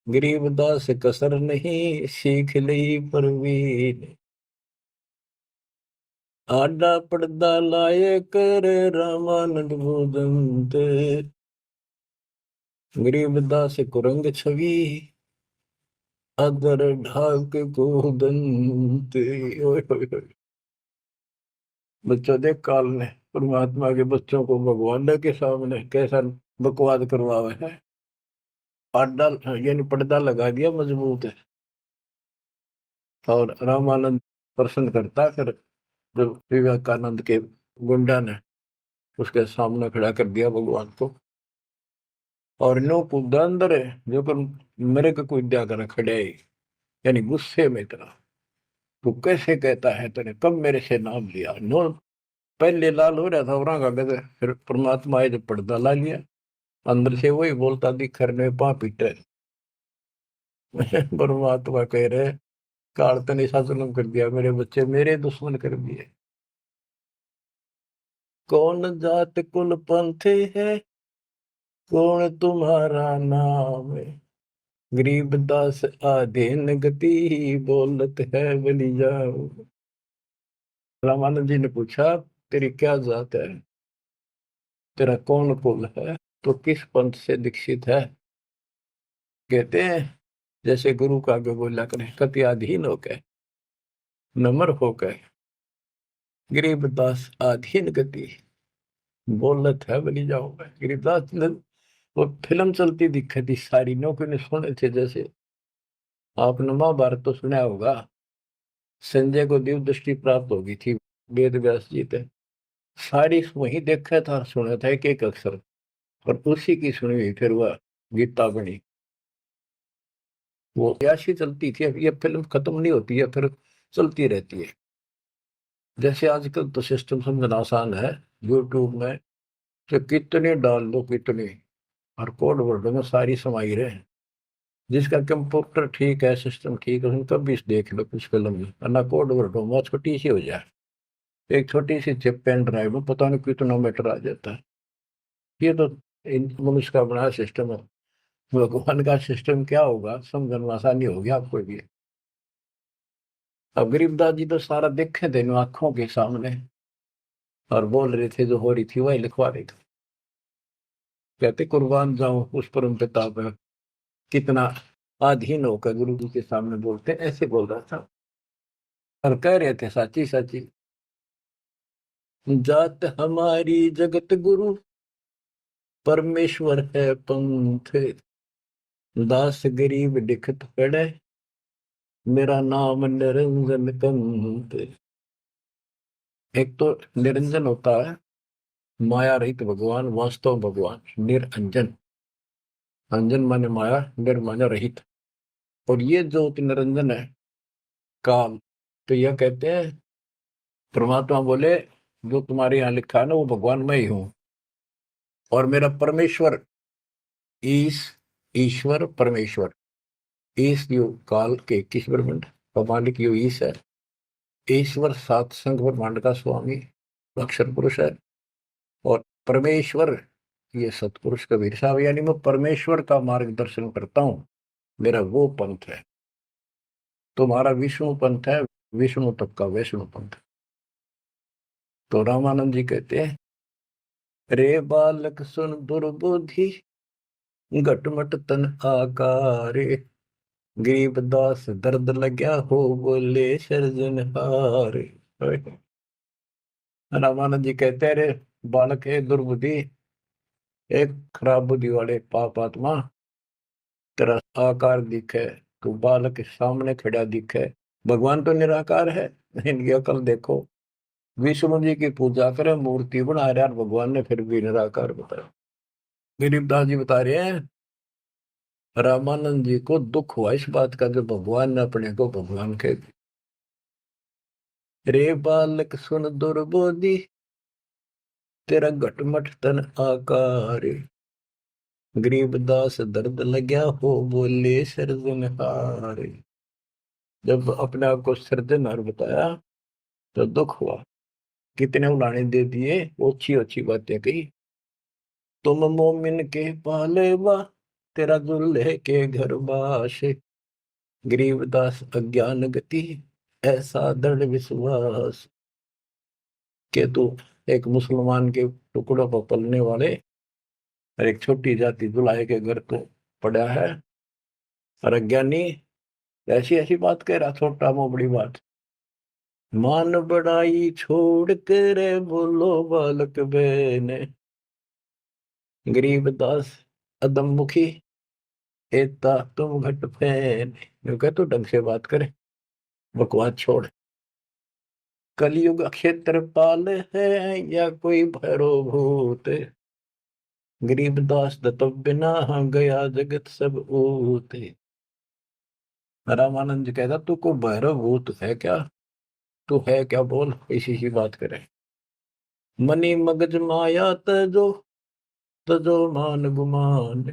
गरीबदास कसर नहीं सीख ली परवीन। आडा पड़दा लाए कर रामानंद भोजंत, गरीबदास कुरंग छवि अदर ढाक को दंत। ओए होए होए। बच्चों देख काल ने परमात्मा के बच्चों को भगवान के सामने कैसा बकवाद करवावे है। पर्दा यानी पर्दा लगा दिया मजबूत है। और रामानंद प्रश्न करता, फिर जब विवेकानंद के गुंडा ने उसके सामने खड़ा कर दिया भगवान को, और नो कूदा अंदर है जो पर मेरे को कोई दिया कर खड़े, यानी गुस्से में इतना, तू कैसे कहता है, तूने कब मेरे से नाम लिया। नो पहले लाल हो रहा था और आगा गए, फिर परमात्मा आए जब पर्दा ला लिया, अंदर से वही बोलता दिखर में पा पीटे। परमात्मा कह रहे, काल तने ऐसा जुल्म कर दिया, मेरे बच्चे मेरे दुश्मन कर दिए। कौन जात कुल पंथ है, कौन तुम्हारा नाम है, गरीबदास आधीन गति, बोलत है बलि जाओ। रामानंद जी ने पूछा, तेरी क्या जात है, तेरा कौन कुल है, तो किस पंथ से दीक्षित है। कहते हैं जैसे गुरु का आगे बोला करें, कति अधीन होकर, नम्र होकर, गरीबदास आधीन गति, बोलत है बलि जाओ। गरीबदास ने वो फिल्म चलती दिखी थी सारी, नौकरी ने सुने थे। जैसे आपने महाभारत तो सुना होगा, संजय को दिव्य दृष्टि प्राप्त होगी थी, वेद व्यास जी थे, सारी वही देखा था, सुना था एक एक अक्षर, और उसी की सुनी हुई फिर वह गीता बनी। वो याशी चलती थी, अब ये फिल्म खत्म नहीं होती है, फिर चलती रहती है। जैसे आजकल तो सिस्टम समझना आसान है, यूट्यूब में तो कितने डाल दो कितने, और कोड वर्ड में सारी समाई रहे। जिसका कंप्यूटर ठीक है, सिस्टम ठीक है, उसने कभी देख लो कुछ फिल्म में, वरना कोड वर्ड में छोटी सी हो जाए, एक छोटी सी चिप पेन ड्राइव में पता नहीं कितना मीटर आ जाता है। ये तो मनुष्य का बनाया सिस्टम है। भगवान का सिस्टम क्या होगा समझना आसानी होगी आपको भी। अब गरीबदास जी तो सारा देखे थे आंखों के सामने, और बोल रहे थे जो हो रही थी वही लिखवा रहे थे। कहते कुर्बान जाऊं उस परम पिता पे, कितना अधीन होकर गुरु जी के सामने बोलते, ऐसे बोल रहा था। और कह रहे थे साची साची, जात हमारी जगत गुरु, परमेश्वर है पंथ, दास गरीब दिखत पड़े, मेरा नाम निरंजन कंत। एक तो निरंजन होता है माया रहित भगवान, वास्तव भगवान निरंजन, अंजन माने माया, निर माने रहित। और ये जो निरंजन है काल, तो यह कहते हैं परमात्मा बोले जो तुम्हारे यहाँ लिखा है ना वो भगवान मैं ही हूं, और मेरा परमेश्वर ईश, ईश्वर परमेश्वर, ईश यो काल के 21 ब्रह्मांड का मालिक यो ईश है, ईश्वर सात संघ ब्रह्मांड का स्वामी अक्षर पुरुष है, और परमेश्वर ये सतपुरुष कबीर साहब, यानी मैं परमेश्वर का मार्गदर्शन करता हूं, मेरा वो पंथ है। तुम्हारा विष्णु पंथ है, विष्णु तक का वैष्णु पंथ। तो रामानंद जी कहते हैं, रे बालक सुन दुर्बुद्धि, घटमट तन आकारे, गरीब दास दर्द लग्या हो, बोले सृजनहार। रामानंद जी कहते हैं, रे बालक है दुर्बुद्धि, एक खराब बुद्धि वाले पाप आत्मा, तेरा आकार दिखे, तू बालक के सामने खड़ा दिखे, भगवान तो निराकार है, इनकी अकल देखो। विष्णु जी की पूजा करे, मूर्ति बना रहे और भगवान ने फिर भी निराकार बताया। गरीबदास जी बता रहे हैं, रामानंद जी को दुख हुआ इस बात का जब भगवान ने अपने को भगवान कह दिया। रे बालक सुन दुर्बोधि, तेरा घटमट तन आकार, गरीबदास दर्द लग्या हो, बोले सृजनहार। जब अपने आप को सृजनहार बताया तो दुख हुआ, कितने उड़ाने दे दिए, अच्छी अच्छी बातें कही। तुम मोमिन के पालेवा, तेरा दुल्हे के घर बास, गरीबदास अज्ञान गति, ऐसा दृढ़ विश्वास। के तू एक मुसलमान के टुकड़ों पर पलने वाले और एक छोटी जाति दुल्हे के घर को पड़ा है, और अज्ञानी ऐसी ऐसी बात कह रहा, छोटा मो बड़ी बात। मान बड़ाई छोड़ कर बोलो बालक बहने, गरीबदास अदम मुखी एता तुम घट फैन। यूं कह तो ढंग से बात करे, बकवास छोड़। कलयुग क्षेत्रपाल है या कोई भैरव भूत, गरीबदास दत्त बिना गया जगत सब ऊत। रामानंद जी कहता तू को भैरव भूत है क्या, तू है क्या बोल, इसी की बात करे। मनी मगज माया तजो, तजो मान गुमान,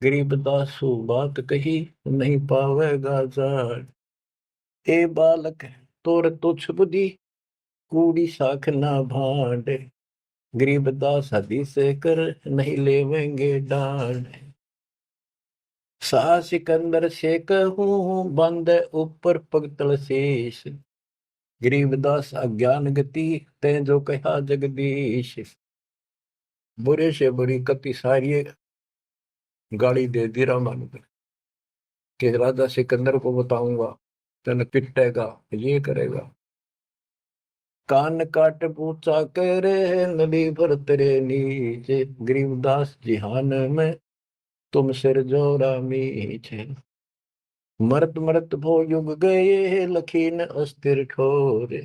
गरीबदासु बात कही नहीं पावेगा जान। ए बालक तोर तुच्छ बुद्धि, कूड़ी साख ना भांड, गरीबदास हदीस कर नहीं लेवेंगे डांड। सा सिकंदर से कहूं बंद ऊपर पगतल शेष, गरीबदास अज्ञान गति तै जो कहा जगदीश। बुरे से बुरी कति सारी गाली दे दी रामानुज कि राजा सिकंदर को बताऊंगा, तन पिटेगा, ये करेगा। कान काट पूछा करे नदी भर तेरे नीचे, गरीबदास जिहान में तुम सिर जोरा मीछे। मरत मरत भो युग गए लखीन अस्थिर ठोरे,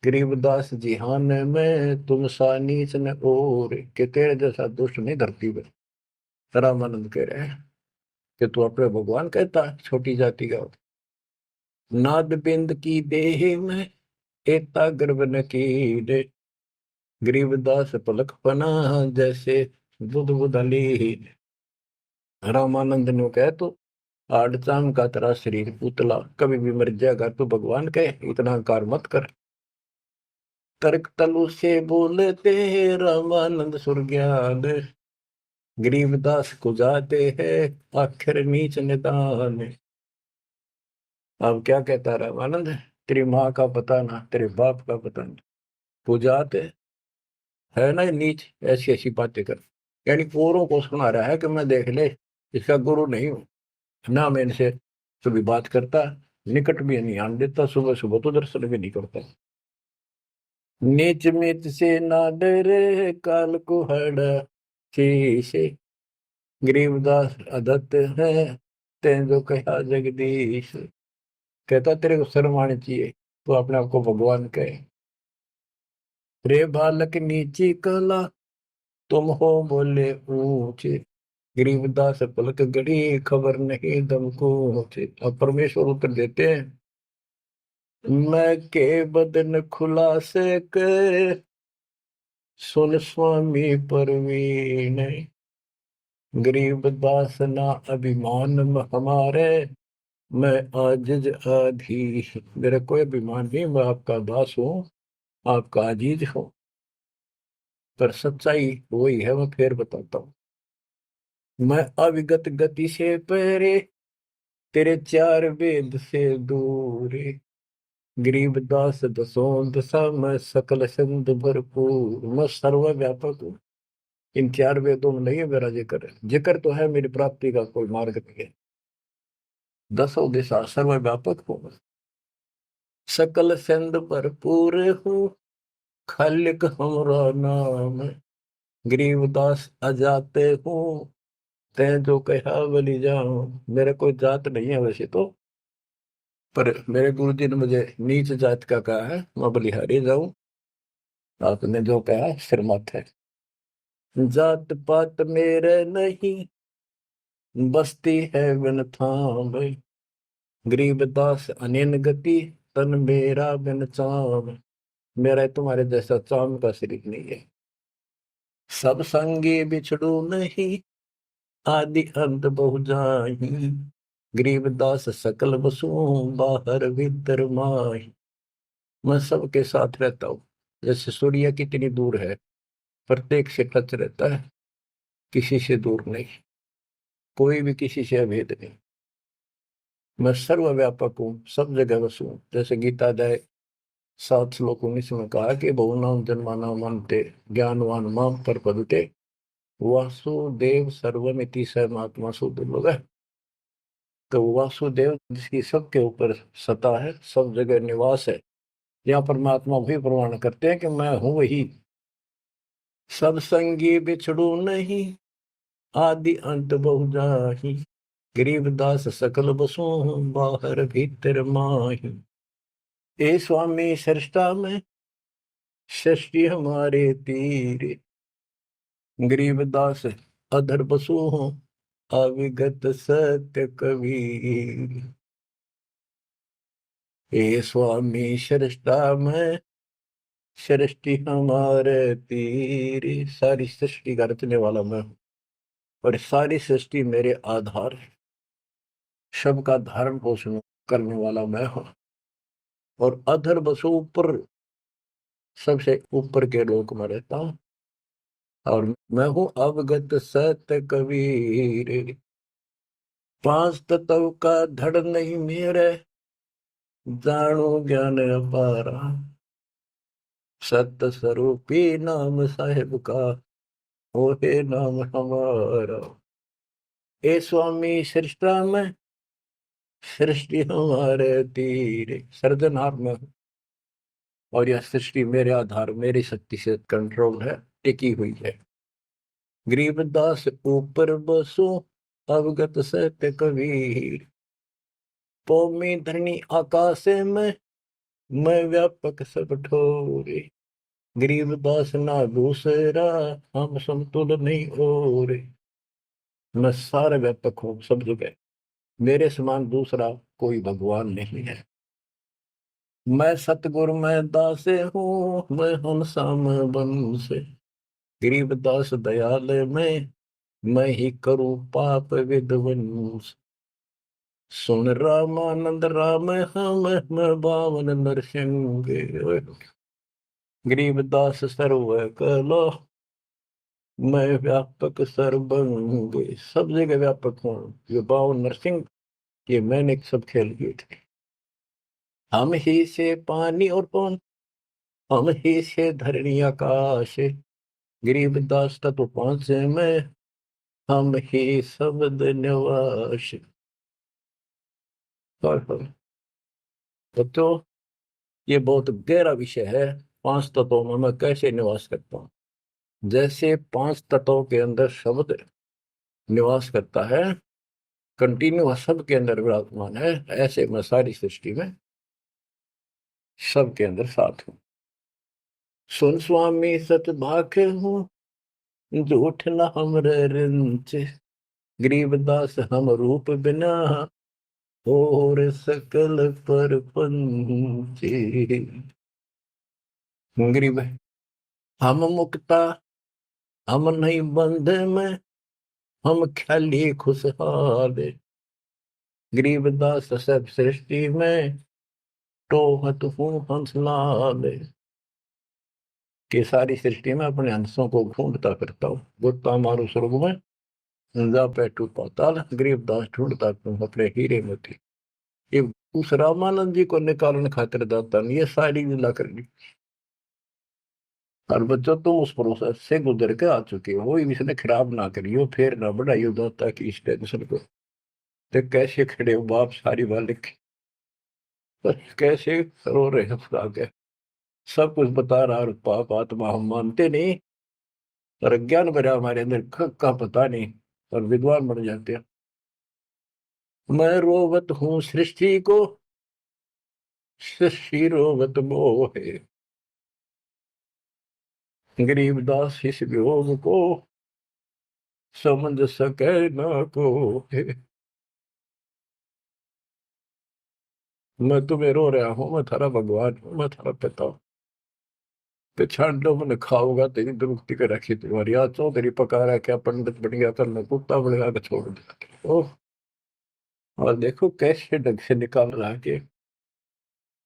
गरीबदास जिहान में तुम सा नीच न और, के तेरे जैसा दुष्ट नहीं धरती में। रामानंद कह रहे हैं कि तू अपने भगवान कहता है छोटी जाति का। नाद बिंद की देह में एता गर्भ न कीरे, गरीबदास पलक पना जैसे बुध बुधली। रामानंद ने कहे तो आड़ चाम का तेरा शरीर पुतला, कभी भी मर जाएगा, तू भगवान कहे इतना अहंकार मत कर। तर्क तलु से बोलते रामानंद सुरज्ञान, गरीबदास को जाते हैं आखिर नीच निदान। अब क्या कहता रामानंद, तेरी माँ का पता ना, तेरे बाप का पता ना, पूजाते है ना नीच, ऐसी ऐसी बातें कर। यानी औरों को सुना रहा है कि मैं देख ले इसका गुरु नहीं हूं ना, मैं इनसे कभी बात करता, निकट भी नहीं आने देता, सुबह सुबह तो दर्शन भी नहीं करता। नीच मीच से ना डरे काल को हड़ा शीशे, गरीबदास अदत्त है तें जो कहा जगदीश। कहता तेरे को शर्म आनी चाहिए, तो अपने आप को भगवान कहे। रे बालक नीची कला तुम हो बोले ऊंचे, गरीबदास पलक गड़ी खबर नहीं दम को ऊंचे। अब परमेश्वर उत्तर देते हैं, मैं के बदन खुलासे के सुन स्वामी परवीन, गरीबदास ना अभिमान हमारे, मैं आजिज आधी। मेरा कोई अभिमान नहीं, मैं आपका दास हूँ, आपका अजीज हूँ, पर सच्चाई वही है, मैं फिर बताता हूँ। मैं अविगत गति से पहरे तेरे चार वेद से दूर, गरीबदास दसों दशा मैं सकल संत भरपूर। मैं सर्वव्यापक हूँ, इन चार वेदों में नहीं है मेरा जिक्र, जिक्र तो है मेरी प्राप्ति का कोई मार्ग नहीं है। दसों दिशा सर्वव्यापक हूँ मैं, सकल संत भरपूर हूँ, खालिक हमरा नाम, गरीबदास अजाते हूँ तै जो कहा बलि जाऊं। मेरे कोई जात नहीं है वैसे तो, पर मेरे गुरु जी ने मुझे नीच जात का कहा है, मैं बलिहारी जाऊं, आपने जो कहा सिर मत है। जात पात मेरे नहीं बसती है बिन थाम, गरीबदास अनिन गति तन मेरा बिन चाम। मेरा तुम्हारे जैसा चाम का शरीर नहीं है। सब संगी बिछड़ू नहीं आदि अंत बहु जाहि, गरीबदास सकल बसु बाहर भीतर माही। मैं सबके साथ रहता हूँ, जैसे सूर्य कितनी दूर है, प्रत्येक से टच रहता है, किसी से दूर नहीं, कोई भी किसी से अभेद नहीं। मैं सर्वव्यापक हूँ, सब जगह बसू। जैसे गीता अध्याय 7 श्लोक 19 में कहा कि बहुनाम जन्माना मनते ज्ञानवान माम प्रपद्यते, वासुदेव सर्वमिति स महात्मा सुदुर्लभ है। तो वासुदेव जिसकी सबके ऊपर सत्ता है, सब जगह निवास है, यहाँ परमात्मा भी प्रमाण करते हैं कि मैं हूं वही। सब संगी बिछड़ू नहीं, आदि अंत बहु जाहि, गरीबदास सकल बसु, बाहर भीतर माही। ए स्वामी सृष्टा में, सृष्टि हमारे तीर, गरीबदास अधर बसु हूँ, अविगत सत्य कबीर। हे स्वामी सृष्टा में, सृष्टि हमारे तीर, सारी सृष्टि का रचने वाला मैं हूँ और सारी सृष्टि मेरे आधार है, सबका धारण पोषण करने वाला मैं हूँ। और अधर बसु ऊपर, सबसे ऊपर के लोक में रहता हूँ, और मैं हूँ अवगत सत्य कबीर। पांच तत्व का धड़ नहीं मेरे, जानो ज्ञान अपारा, सत्य स्वरूपी नाम साहेब का, ओहे नाम हमारा। ए स्वामी सृष्टा में, सृष्टि हमारे तीर, सर्जनहार में हूं और यह सृष्टि मेरे आधार, मेरी शक्ति से कंट्रोल है, टिकी हुई है। गरीबदास ऊपर बसो, अवगत सत्य कबीर। पौमी धरणी आकाश में, मैं व्यापक सब ठोरे, गरीबदास ना दूसरा, हम समतुल नहीं और। मैं सारे व्यापक हूँ सब जगह, मेरे समान दूसरा कोई भगवान नहीं है। मैं सतगुरु मैं दासे हूँ, मैं हंसाम बन से, गरीबदास दयाल मैं ही करूँ पाप विध्वंस। सुन रामानंद राम हम, मैं बावन नरसिंह, गरीबदास सर्व कलो, मैं व्यापक सर्वंग, सब जगह व्यापक हूँ। ये बावन नरसिंह, ये मैंने सब खेल किए थे। हम ही से पानी और पवन, हम ही से धरणी आकाश, गरीबदास तत्व पांच में, हम ही शब्द निवास। तो ये बहुत गहरा विषय है, पांच तत्वों में मैं कैसे निवास करता हूँ। जैसे पांच तत्वों के अंदर शब्द निवास करता है, कंटिन्यू सबके अंदर विराजमान है, ऐसे मैं सारी सृष्टि में सबके अंदर साथ हूँ। सुन स्वामी सत भाखे हूँ, झूठ न हमरे रिंच, गरीबदास हम रूप बिना, और सकल पर पंचे। गरीब हम मुक्ता, हम नहीं बंध में, हम ख्याली खुशहाल, गरीबदास सब सृष्टि में, टोहत हूँ हंसलाल। कि सारी सृष्टि में अपने हंसों को ढूंढता फिरता हूँ, गोता मारू स्वर्ग में, जा बैठू पाताल, गरीबदास ढूंढता तुम अपने हीरे मोती। ये उस रामानंद जी को निकालने खातिर दाता ने ये सारी लीला कर ली। और बच्चों तुम उस प्रोसेस से गुजर के आ चुके हो, वो इसने खराब ना करियो, फिर ना बढ़ाइयो दाता की इस टेंशन को। तो कैसे खड़े हो बाप सारी बात लिखी, कैसे रो रहे हो खुदा के, सब कुछ बता रहा, और पाप आत्मा हम मानते नहीं, और अज्ञान भरा हमारे अंदर का पता नहीं, और विद्वान बन जाते हैं। मैं रोवत हूँ सृष्टि को, सृष्टि रोवत मोहे, गरीबदास इस वियोग को, समझ सके ना को। मैं तुम्हें रो रहा हूँ, मैं थारा भगवान हूँ, मैं थारा पिता हूँ। पिछाड़ लो मैंने खाओगा तेरी दुरुक्ति के रखी तुम्हारी, आज तो तेरी पका रहा क्या पंडित बन गया था, मैं कुत्ता बनेगा के छोड़ दिया। ओह, और देखो कैसे ढंग से निकाल रहा है कि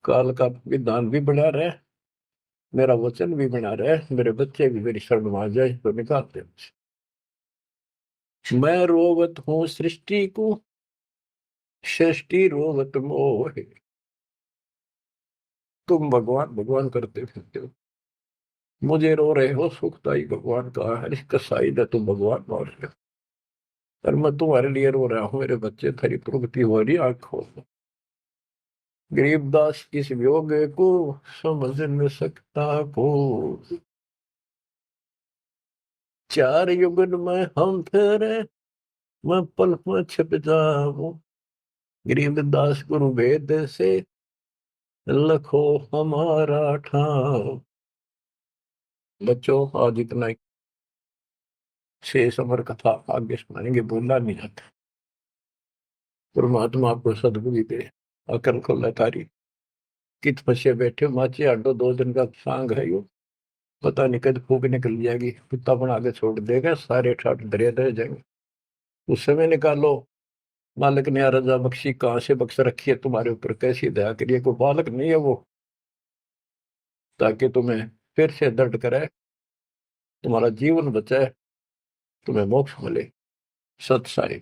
काल का विधान भी बना रहे, मेरा वचन भी बना रहे, मेरे बच्चे भी मेरी शरण में आ जाए तो निकालते हैं। मैं रोवत हूँ सृष्टि को, सृष्टि रोवत मोहे। तुम भगवान भगवान करते फिरते हो, मुझे रो रहे हो, सुखदाई भगवान का है, कसाई ने तुम भगवान मान रहे हो। पर मैं तुम्हारे लिए रो रहा हूँ मेरे बच्चे, तेरी प्रगति हो रही आँख खोल। गरीबदास इस वियोग को समझ न सकता को, चार युगन में हम फेरे मैं पल में छिप जाऊं। गरीबदास गुरु वेद से लखो हमारा ठाव। बच्चों आज इतना ही, शेष अमर कथा आगे सुनाएंगे, बोलना नहीं जाता। परमात्मा आपको सदबुद्धि दे, अकल को लतारी कित फंसे बैठे माचे आडो, 2 दिन का सांग है यो, पता नहीं कद फूक निकल जाएगी, कुत्ता बना के छोड़ देगा, सारे ठाट दरिया रह जाएंगे। उस समय निकालो, मालिक ने रजा बख्शी, कहाँ से बख्श रखी है तुम्हारे ऊपर, कैसी दया करिए, कोई बालक नहीं है वो, ताकि तुम्हें फिर से दर्द करे, तुम्हारा जीवन बचाए, तुम्हें मोक्ष मिले। सत साई।